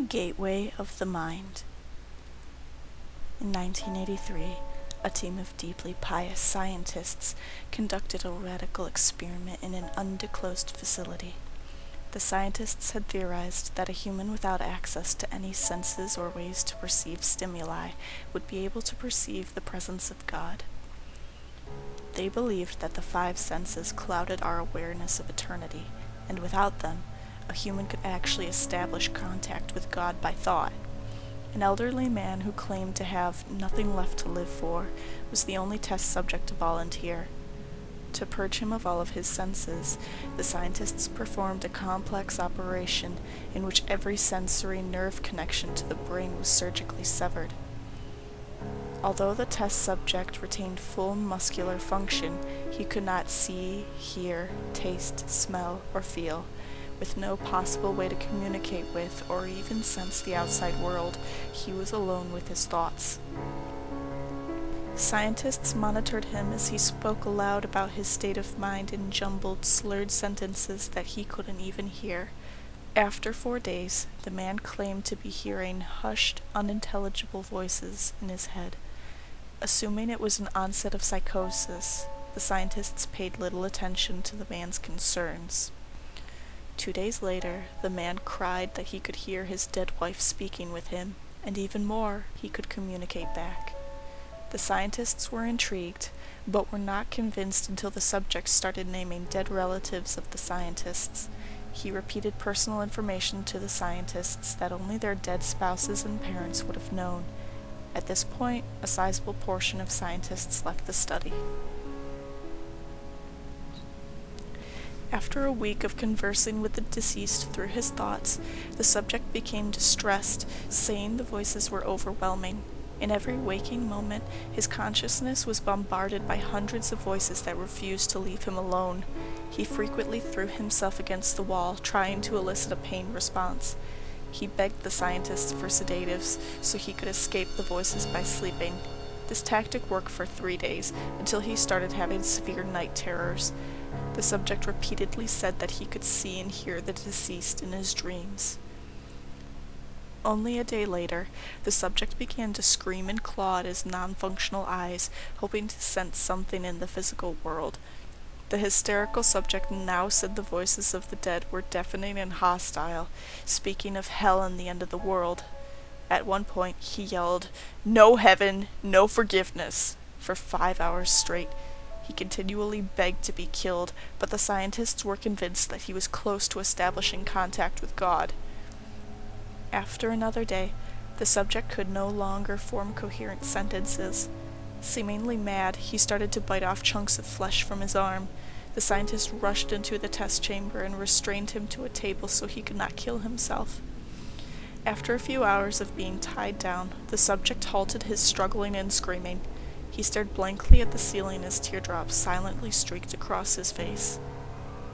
Gateway of the Mind. In 1983, a team of deeply pious scientists conducted a radical experiment in an undisclosed facility. The scientists had theorized that a human without access to any senses or ways to perceive stimuli would be able to perceive the presence of God. They believed that the five senses clouded our awareness of eternity, and without them, a human could actually establish contact with God by thought. An elderly man who claimed to have nothing left to live for was the only test subject to volunteer. To purge him of all of his senses, the scientists performed a complex operation in which every sensory nerve connection to the brain was surgically severed. Although the test subject retained full muscular function, he could not see, hear, taste, smell, or feel. With no possible way to communicate with or even sense the outside world, he was alone with his thoughts. Scientists monitored him as he spoke aloud about his state of mind in jumbled, slurred sentences that he couldn't even hear. After 4 days, the man claimed to be hearing hushed, unintelligible voices in his head. Assuming it was an onset of psychosis, the scientists paid little attention to the man's concerns. 2 days later, the man cried that he could hear his dead wife speaking with him, and even more, he could communicate back. The scientists were intrigued, but were not convinced until the subject started naming dead relatives of the scientists. He repeated personal information to the scientists that only their dead spouses and parents would have known. At this point, a sizable portion of scientists left the study. After a week of conversing with the deceased through his thoughts, the subject became distressed, saying the voices were overwhelming. In every waking moment, his consciousness was bombarded by hundreds of voices that refused to leave him alone. He frequently threw himself against the wall, trying to elicit a pain response. He begged the scientists for sedatives so he could escape the voices by sleeping. This tactic worked for 3 days, until he started having severe night terrors. The subject repeatedly said that he could see and hear the deceased in his dreams. Only a day later, the subject began to scream and claw at his non-functional eyes, hoping to sense something in the physical world. The hysterical subject now said the voices of the dead were deafening and hostile, speaking of hell and the end of the world. At one point, he yelled, "No heaven, no forgiveness," for 5 hours straight. He continually begged to be killed, but the scientists were convinced that he was close to establishing contact with God. After another day, the subject could no longer form coherent sentences. Seemingly mad, he started to bite off chunks of flesh from his arm. The scientists rushed into the test chamber and restrained him to a table so he could not kill himself. After a few hours of being tied down, the subject halted his struggling and screaming. He stared blankly at the ceiling as teardrops silently streaked across his face.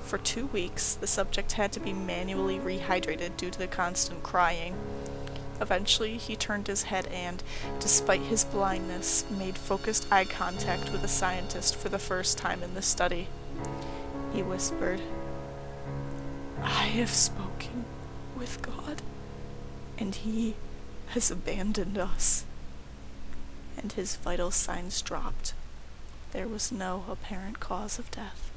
For 2 weeks, the subject had to be manually rehydrated due to the constant crying. Eventually, he turned his head and, despite his blindness, made focused eye contact with a scientist for the first time in the study. He whispered, "I have spoken with God, and He has abandoned us." And his vital signs dropped. There was no apparent cause of death.